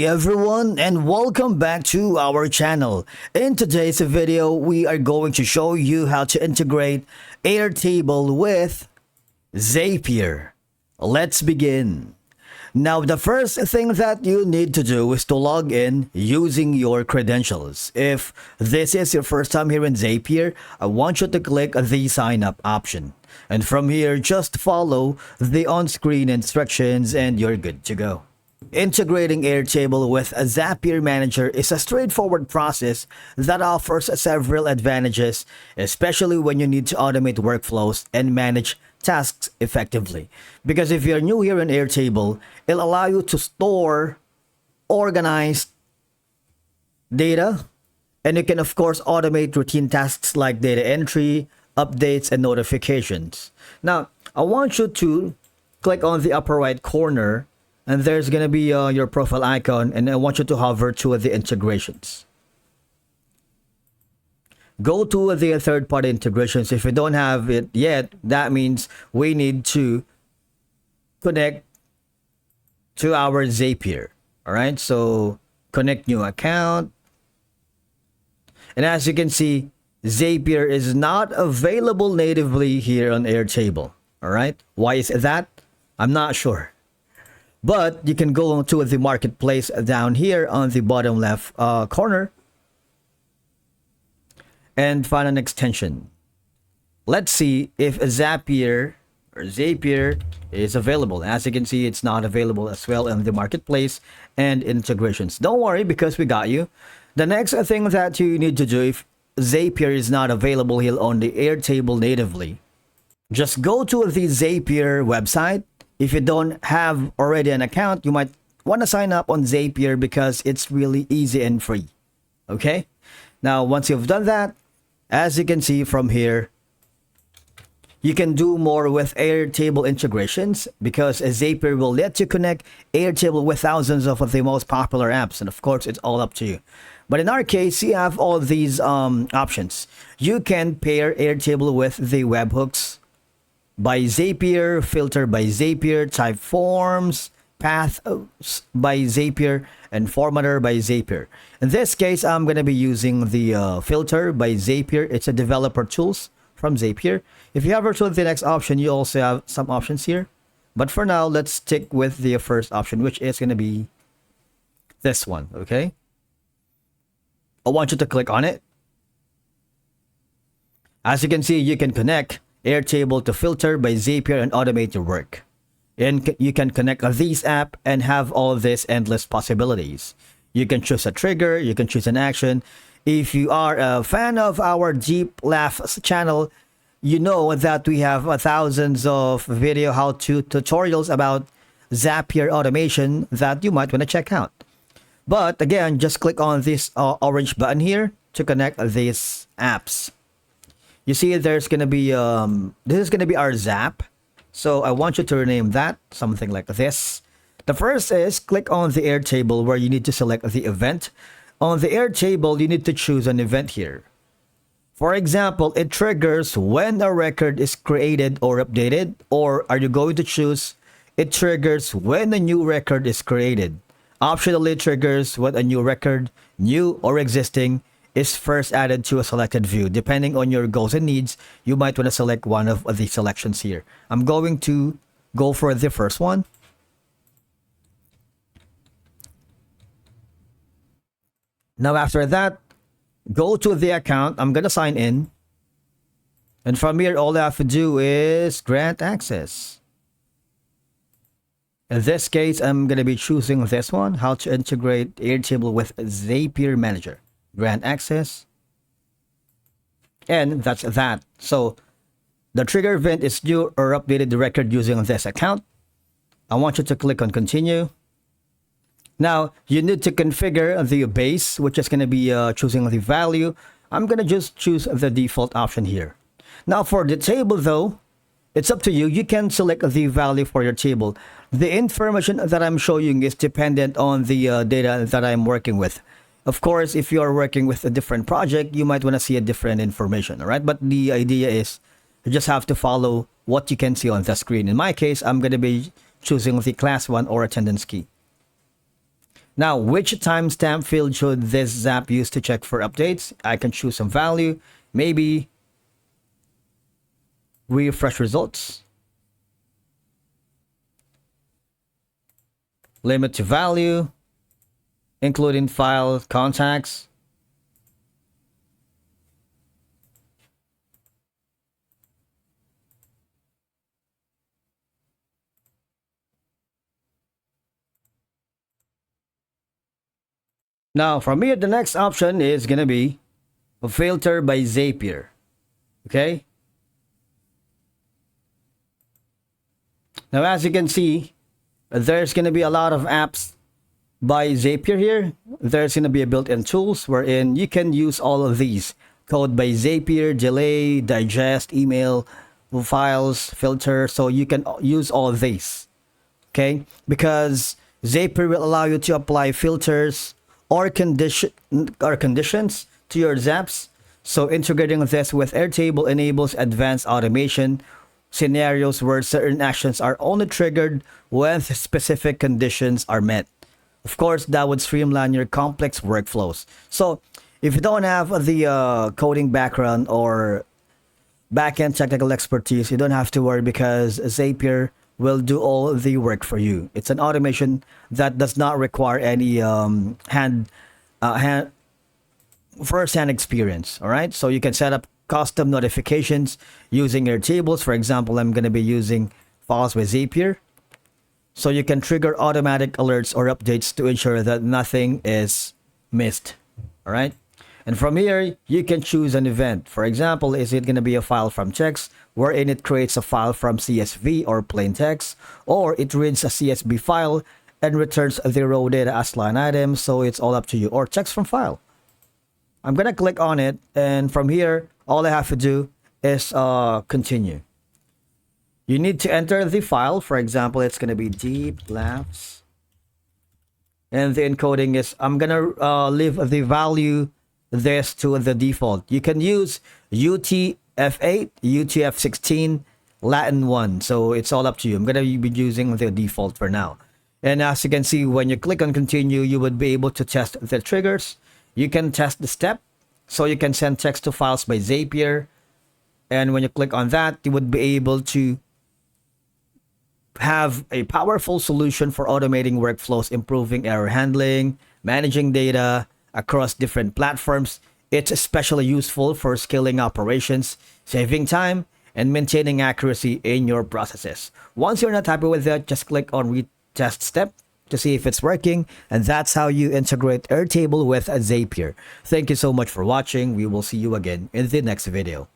Hey everyone, and welcome back to our channel. In today's video, we are going to show you how to integrate Airtable with Zapier. Let's begin. Now, the first thing that you need to do is to log in using your credentials. If this is your first time here in Zapier, I want you to click the sign up option. And from here, just follow the on-screen instructions and you're good to go. Integrating Airtable with a Zapier manager is a straightforward process that offers several advantages, especially when you need to automate workflows and manage tasks effectively. Because if you're new here in Airtable, it'll allow you to store organized data, and you can of course automate routine tasks like data entry, updates, and notifications. Now, I want you to click on the upper right corner, and there's going to be your profile icon, and I want you to hover to the integrations. Go to the third-party integrations. If you don't have it yet, that means we need to connect to our Zapier. All right, so connect new account. And as you can see, Zapier is not available natively here on Airtable. All right, why is that? I'm not sure. But you can go to the marketplace down here on the bottom left corner and find an extension. Let's see if Zapier is available. As you can see, it's not available as well in the marketplace and integrations. Don't worry, because we got you. The next thing that you need to do if Zapier is not available here on the Airtable natively, just go to the Zapier website. If you don't have already an account, you might want to sign up on Zapier because it's really easy and free. Okay? Now, once you've done that, as you can see from here, you can do more with Airtable integrations because Zapier will let you connect Airtable with thousands of the most popular apps. And of course, it's all up to you. But in our case, you have all these options. You can pair Airtable with the webhooks by Zapier, filter by Zapier, type forms, path by Zapier, and formatter by Zapier. In this case, I'm going to be using the filter by Zapier. It's a developer tools from Zapier. If you hover to the next option, you also have some options here. But for now, let's stick with the first option, which is going to be this one, okay? I want you to click on it. As you can see, you can connect Airtable to filter by Zapier and automate your work. And you can connect these apps and have all of these endless possibilities. You can choose a trigger, you can choose an action. If you are a fan of our Deep Laughs channel, you know that we have thousands of video how-to tutorials about Zapier automation that you might want to check out. But again, just click on this orange button here to connect these apps. You see, there's going to be, this is going to be our Zap. So I want you to rename that something like this. The first is click on the Airtable where you need to select the event. On the Airtable, you need to choose an event here. For example, it triggers when a record is created or updated, or are you going to choose it triggers when a new record is created? Optionally triggers when a new record, new or existing, is first added to a selected view. Depending on your goals and needs, you might want to select one of the selections here. I'm going to go for the first one. Now after that, go to the account. I'm going to sign in. And from here, all I have to do is grant access. In this case, I'm going to be choosing this one, how to integrate Airtable with Zapier Manager. Grant access, and that's that. So the trigger event is new or updated the record using this account. I want you to click on continue. Now you need to configure the base, which is going to be choosing the value. I'm going to just choose the default option here. Now for the table though, it's up to you. You can select the value for your table. The information that I'm showing is dependent on the data that I'm working with. Of course, if you are working with a different project, you might want to see a different information, all right? But the idea is you just have to follow what you can see on the screen. In my case, I'm going to be choosing the class 1 or attendance key. Now, which timestamp field should this Zap use to check for updates? I can choose some value, maybe refresh results, limit to value, including file contacts. Now, from here, the next option is going to be a filter by Zapier. Okay. Now, as you can see, there's going to be a lot of apps by Zapier here. There's going to be a built-in tools wherein you can use all of these. Code by Zapier, delay, digest, email, files, filter. So you can use all of these. Okay. Because Zapier will allow you to apply filters or conditions to your zaps. So integrating this with Airtable enables advanced automation scenarios where certain actions are only triggered when specific conditions are met. Of course, that would streamline your complex workflows. So if you don't have the coding background or backend technical expertise, you don't have to worry because Zapier will do all the work for you. It's an automation that does not require any first-hand experience. All right, so you can set up custom notifications using your tables. For example, I'm going to be using files with Zapier, so you can trigger automatic alerts or updates to ensure that nothing is missed. All right. And from here, you can choose an event. For example, is it going to be a file from text, wherein it creates a file from CSV or plain text, or it reads a CSV file and returns the raw data as line item. So it's all up to you. Or text from file. I'm going to click on it. And from here, all I have to do is continue. You need to enter the file. For example, it's going to be deep laughs. And the encoding is, I'm going to leave the value this to the default. You can use UTF-8, UTF-16, Latin 1. So it's all up to you. I'm going to be using the default for now. And as you can see, when you click on continue, you would be able to test the triggers. You can test the step. So you can send text to files by Zapier. And when you click on that, you would be able to have a powerful solution for automating workflows, improving error handling, managing data across different platforms. It's especially useful for scaling operations, saving time, and maintaining accuracy in your processes. Once you're not happy with that, just click on retest step to see if it's working. And that's how you integrate Airtable with Zapier. Thank you so much for watching. We will see you again in the next video.